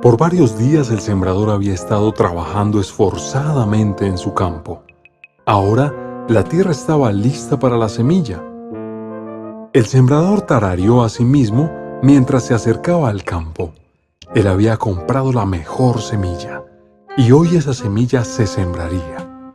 Por varios días el sembrador había estado trabajando esforzadamente en su campo. Ahora la tierra estaba lista para la semilla. El sembrador tarareó a sí mismo mientras se acercaba al campo. Él había comprado la mejor semilla, y hoy esa semilla se sembraría.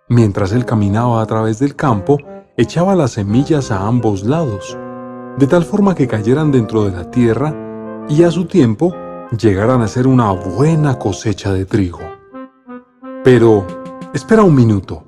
Mientras él caminaba a través del campo, echaba las semillas a ambos lados, de tal forma que cayeran dentro de la tierra y a su tiempo llegaran a ser una buena cosecha de trigo. Pero, espera un minuto.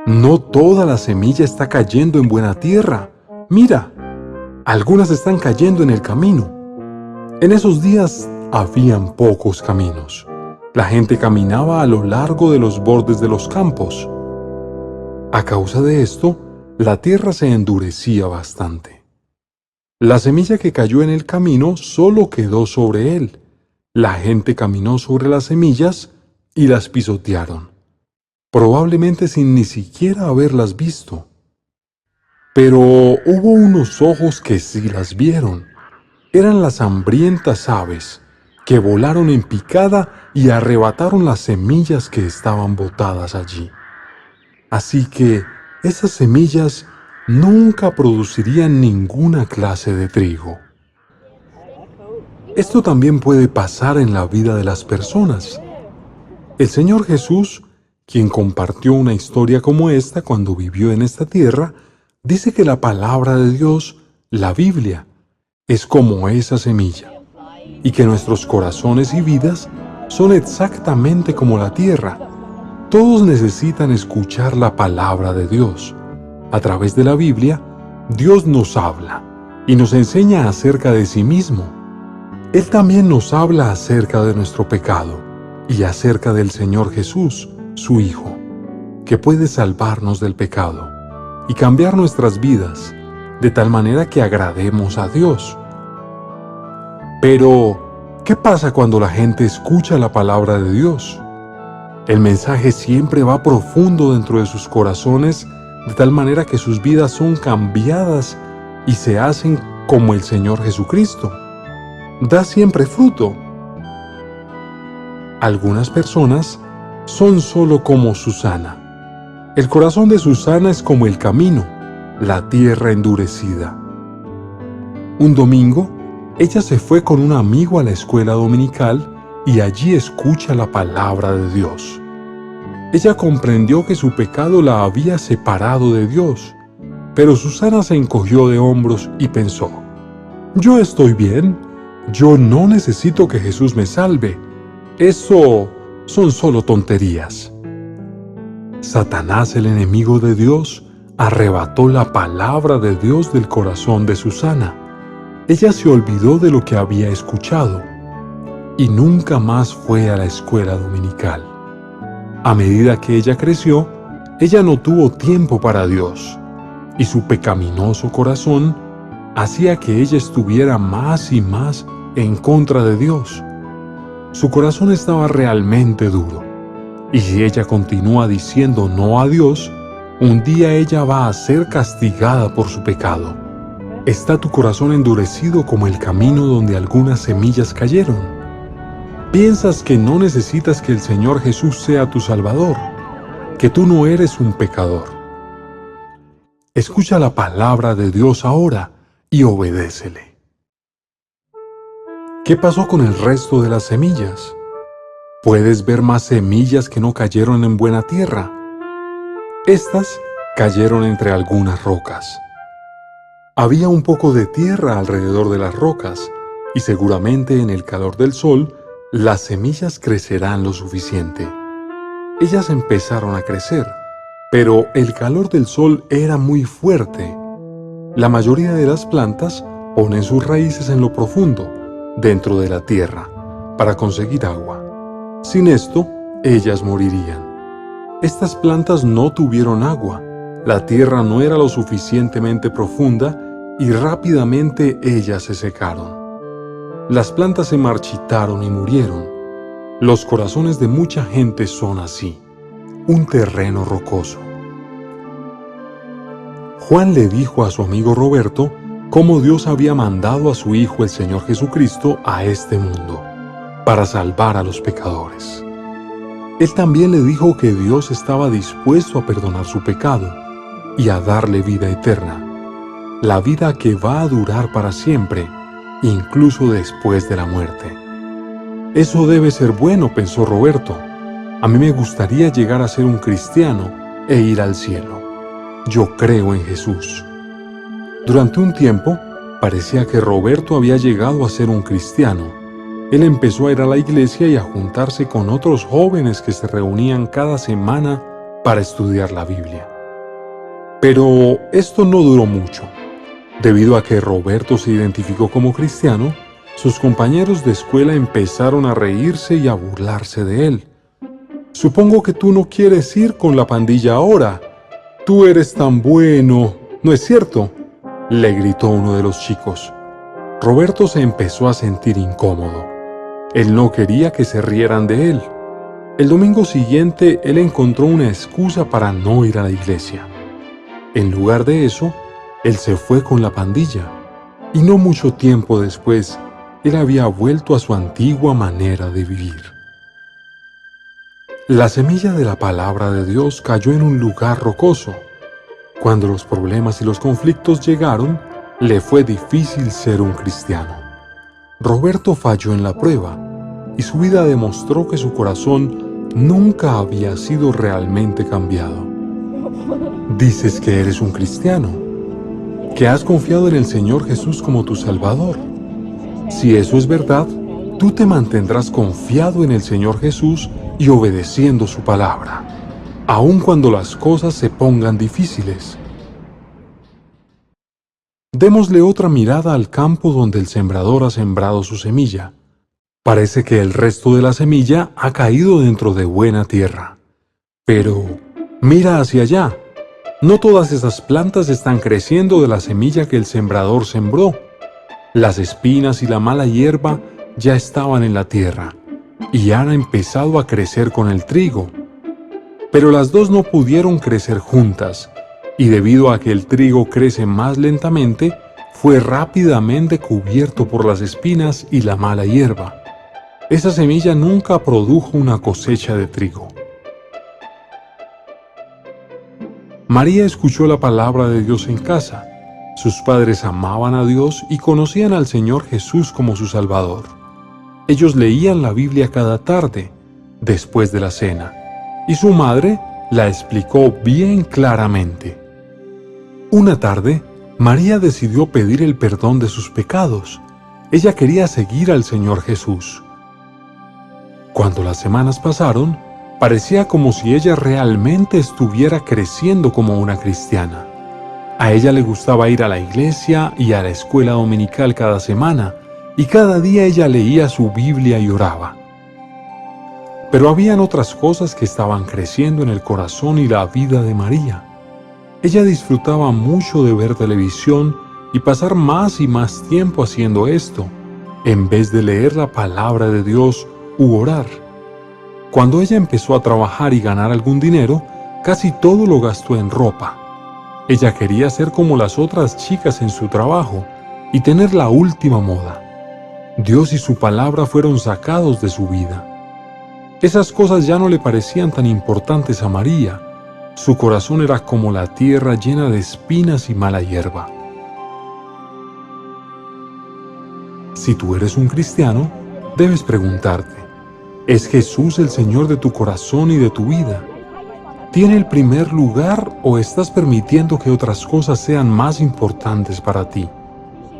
No toda la semilla está cayendo en buena tierra. Mira, algunas están cayendo en el camino. En esos días habían pocos caminos. La gente caminaba a lo largo de los bordes de los campos. A causa de esto, la tierra se endurecía bastante. La semilla que cayó en el camino solo quedó sobre él. La gente caminó sobre las semillas y las pisotearon, probablemente sin ni siquiera haberlas visto. Pero hubo unos ojos que sí las vieron. Eran las hambrientas aves que volaron en picada y arrebataron las semillas que estaban botadas allí. Así que esas semillas nunca producirían ninguna clase de trigo. Esto también puede pasar en la vida de las personas. El Señor Jesús, quien compartió una historia como esta cuando vivió en esta tierra, dice que la palabra de Dios, la Biblia, es como esa semilla, y que nuestros corazones y vidas son exactamente como la tierra. Todos necesitan escuchar la palabra de Dios. A través de la Biblia, Dios nos habla y nos enseña acerca de sí mismo. Él también nos habla acerca de nuestro pecado y acerca del Señor Jesús, su Hijo, que puede salvarnos del pecado y cambiar nuestras vidas de tal manera que agrademos a Dios. Pero, ¿qué pasa cuando la gente escucha la palabra de Dios? El mensaje siempre va profundo dentro de sus corazones, de tal manera que sus vidas son cambiadas y se hacen como el Señor Jesucristo. Da siempre fruto. Algunas personas son solo como Susana. El corazón de Susana es como el camino, la tierra endurecida. Un domingo, ella se fue con un amigo a la escuela dominical y allí escucha la palabra de Dios. Ella comprendió que su pecado la había separado de Dios, pero Susana se encogió de hombros y pensó: yo estoy bien, yo no necesito que Jesús me salve, eso son solo tonterías. Satanás, el enemigo de Dios, arrebató la palabra de Dios del corazón de Susana. Ella se olvidó de lo que había escuchado y nunca más fue a la escuela dominical. A medida que ella creció, ella no tuvo tiempo para Dios, y su pecaminoso corazón hacía que ella estuviera más y más en contra de Dios. Su corazón estaba realmente duro, y si ella continúa diciendo no a Dios, un día ella va a ser castigada por su pecado. ¿Está tu corazón endurecido como el camino donde algunas semillas cayeron? ¿Piensas que no necesitas que el Señor Jesús sea tu Salvador? ¿Que tú no eres un pecador? Escucha la palabra de Dios ahora y obedécele. ¿Qué pasó con el resto de las semillas? ¿Puedes ver más semillas que no cayeron en buena tierra? Estas cayeron entre algunas rocas. Había un poco de tierra alrededor de las rocas, y seguramente en el calor del sol, las semillas crecerán lo suficiente. Ellas empezaron a crecer, pero el calor del sol era muy fuerte. La mayoría de las plantas ponen sus raíces en lo profundo, dentro de la tierra, para conseguir agua. Sin esto, ellas morirían. Estas plantas no tuvieron agua, la tierra no era lo suficientemente profunda y rápidamente ellas se secaron. Las plantas se marchitaron y murieron. Los corazones de mucha gente son así, un terreno rocoso. Juan le dijo a su amigo Roberto cómo Dios había mandado a su Hijo el Señor Jesucristo a este mundo. para salvar a los pecadores. Él también le dijo que Dios estaba dispuesto a perdonar su pecado y a darle vida eterna, la vida que va a durar para siempre, incluso después de la muerte. Eso debe ser bueno, pensó Roberto. A mí me gustaría llegar a ser un cristiano e ir al cielo. Yo creo en Jesús. Durante un tiempo, parecía que Roberto había llegado a ser un cristiano. Él empezó a ir a la iglesia y a juntarse con otros jóvenes que se reunían cada semana para estudiar la Biblia. Pero esto no duró mucho. Debido a que Roberto se identificó como cristiano, sus compañeros de escuela empezaron a reírse y a burlarse de él. «Supongo que tú no quieres ir con la pandilla ahora. Tú eres tan bueno, ¿no es cierto?», le gritó uno de los chicos. Roberto se empezó a sentir incómodo. Él no quería que se rieran de él. El domingo siguiente, él encontró una excusa para no ir a la iglesia. En lugar de eso, él se fue con la pandilla. Y no mucho tiempo después, él había vuelto a su antigua manera de vivir. La semilla de la palabra de Dios cayó en un lugar rocoso. Cuando los problemas y los conflictos llegaron, le fue difícil ser un cristiano. Roberto falló en la prueba y su vida demostró que su corazón nunca había sido realmente cambiado. Dices que eres un cristiano, que has confiado en el Señor Jesús como tu Salvador. Si eso es verdad, tú te mantendrás confiado en el Señor Jesús y obedeciendo su palabra, aun cuando las cosas se pongan difíciles. Démosle otra mirada al campo donde el sembrador ha sembrado su semilla. Parece que el resto de la semilla ha caído dentro de buena tierra. Pero mira hacia allá. No todas esas plantas están creciendo de la semilla que el sembrador sembró. Las espinas y la mala hierba ya estaban en la tierra y han empezado a crecer con el trigo. Pero las dos no pudieron crecer juntas, y debido a que el trigo crece más lentamente, fue rápidamente cubierto por las espinas y la mala hierba. Esa semilla nunca produjo una cosecha de trigo. María escuchó la palabra de Dios en casa. Sus padres amaban a Dios y conocían al Señor Jesús como su Salvador. Ellos leían la Biblia cada tarde, después de la cena, y su madre la explicó bien claramente. Una tarde, María decidió pedir el perdón de sus pecados. Ella quería seguir al Señor Jesús. Cuando las semanas pasaron, parecía como si ella realmente estuviera creciendo como una cristiana. A ella le gustaba ir a la iglesia y a la escuela dominical cada semana, y cada día ella leía su Biblia y oraba. Pero habían otras cosas que estaban creciendo en el corazón y la vida de María. Ella disfrutaba mucho de ver televisión y pasar más y más tiempo haciendo esto, en vez de leer la palabra de Dios u orar. Cuando ella empezó a trabajar y ganar algún dinero, casi todo lo gastó en ropa. Ella quería ser como las otras chicas en su trabajo y tener la última moda. Dios y su palabra fueron sacados de su vida. Esas cosas ya no le parecían tan importantes a María. Su corazón era como la tierra llena de espinas y mala hierba. Si tú eres un cristiano, debes preguntarte, ¿es Jesús el Señor de tu corazón y de tu vida? ¿Tiene el primer lugar o estás permitiendo que otras cosas sean más importantes para ti?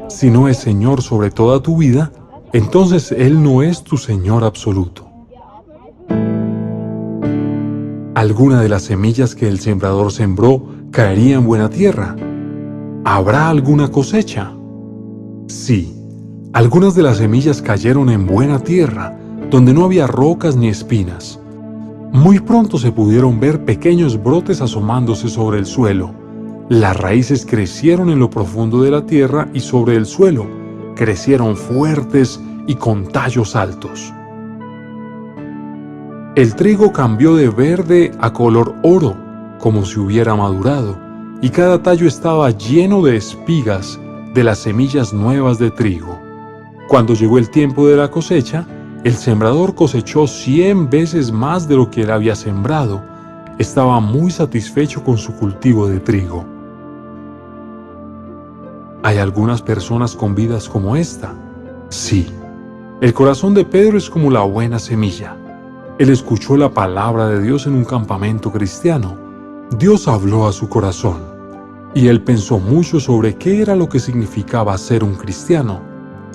Si no es Señor sobre toda tu vida, entonces Él no es tu Señor absoluto. ¿Alguna de las semillas que el sembrador sembró caería en buena tierra? ¿Habrá alguna cosecha? Sí, algunas de las semillas cayeron en buena tierra, donde no había rocas ni espinas. Muy pronto se pudieron ver pequeños brotes asomándose sobre el suelo. Las raíces crecieron en lo profundo de la tierra y sobre el suelo. Crecieron fuertes y con tallos altos. El trigo cambió de verde a color oro, como si hubiera madurado, y cada tallo estaba lleno de espigas de las semillas nuevas de trigo. Cuando llegó el tiempo de la cosecha, El sembrador cosechó 100 veces más de lo que él había sembrado. Estaba muy satisfecho con su cultivo de trigo. ¿Hay algunas personas con vidas como esta? Sí. El corazón de Pedro es como la buena semilla. Él escuchó la palabra de Dios en un campamento cristiano. Dios habló a su corazón, y él pensó mucho sobre qué era lo que significaba ser un cristiano.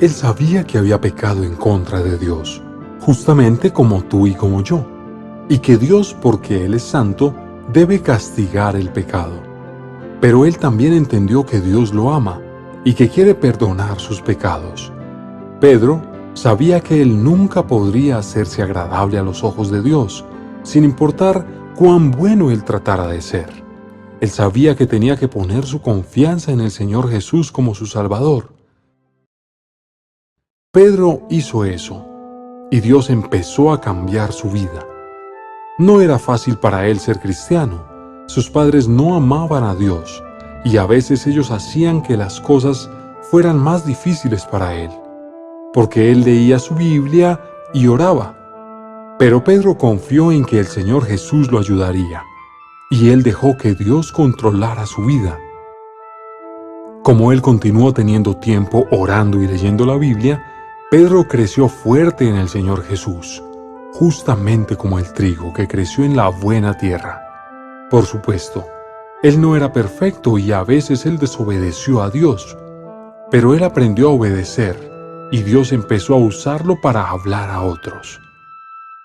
Él sabía que había pecado en contra de Dios, justamente como tú y como yo, y que Dios, porque Él es santo, debe castigar el pecado. Pero él también entendió que Dios lo ama y que quiere perdonar sus pecados. Pedro sabía que él nunca podría hacerse agradable a los ojos de Dios, sin importar cuán bueno él tratara de ser. Él sabía que tenía que poner su confianza en el Señor Jesús como su Salvador. Pedro hizo eso, y Dios empezó a cambiar su vida. No era fácil para él ser cristiano. Sus padres no amaban a Dios, y a veces ellos hacían que las cosas fueran más difíciles para él, porque él leía su Biblia y oraba. Pero Pedro confió en que el Señor Jesús lo ayudaría, y él dejó que Dios controlara su vida. Como él continuó teniendo tiempo orando y leyendo la Biblia, Pedro creció fuerte en el Señor Jesús, justamente como el trigo que creció en la buena tierra. Por supuesto, él no era perfecto y a veces él desobedeció a Dios, pero él aprendió a obedecer y Dios empezó a usarlo para hablar a otros.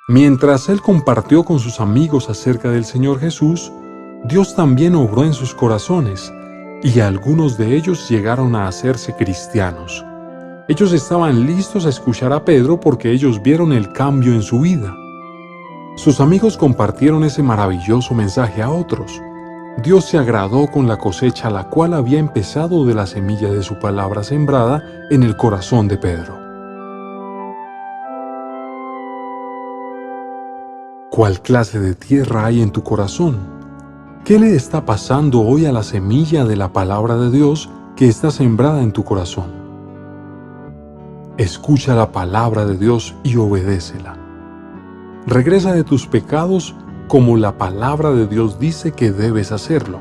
Mientras él compartió con sus amigos acerca del Señor Jesús, Dios también obró en sus corazones y algunos de ellos llegaron a hacerse cristianos. Ellos estaban listos a escuchar a Pedro porque ellos vieron el cambio en su vida. Sus amigos compartieron ese maravilloso mensaje a otros. Dios se agradó con la cosecha la cual había empezado de la semilla de su palabra sembrada en el corazón de Pedro. ¿Cuál clase de tierra hay en tu corazón? ¿Qué le está pasando hoy a la semilla de la palabra de Dios que está sembrada en tu corazón? Escucha la palabra de Dios y obedécela. Regresa de tus pecados como la palabra de Dios dice que debes hacerlo.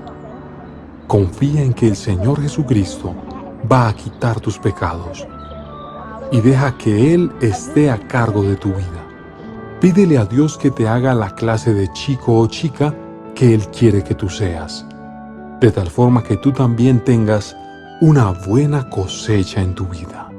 Confía en que el Señor Jesucristo va a quitar tus pecados y deja que Él esté a cargo de tu vida. Pídele a Dios que te haga la clase de chico o chica que Él quiere que tú seas, de tal forma que tú también tengas una buena cosecha en tu vida.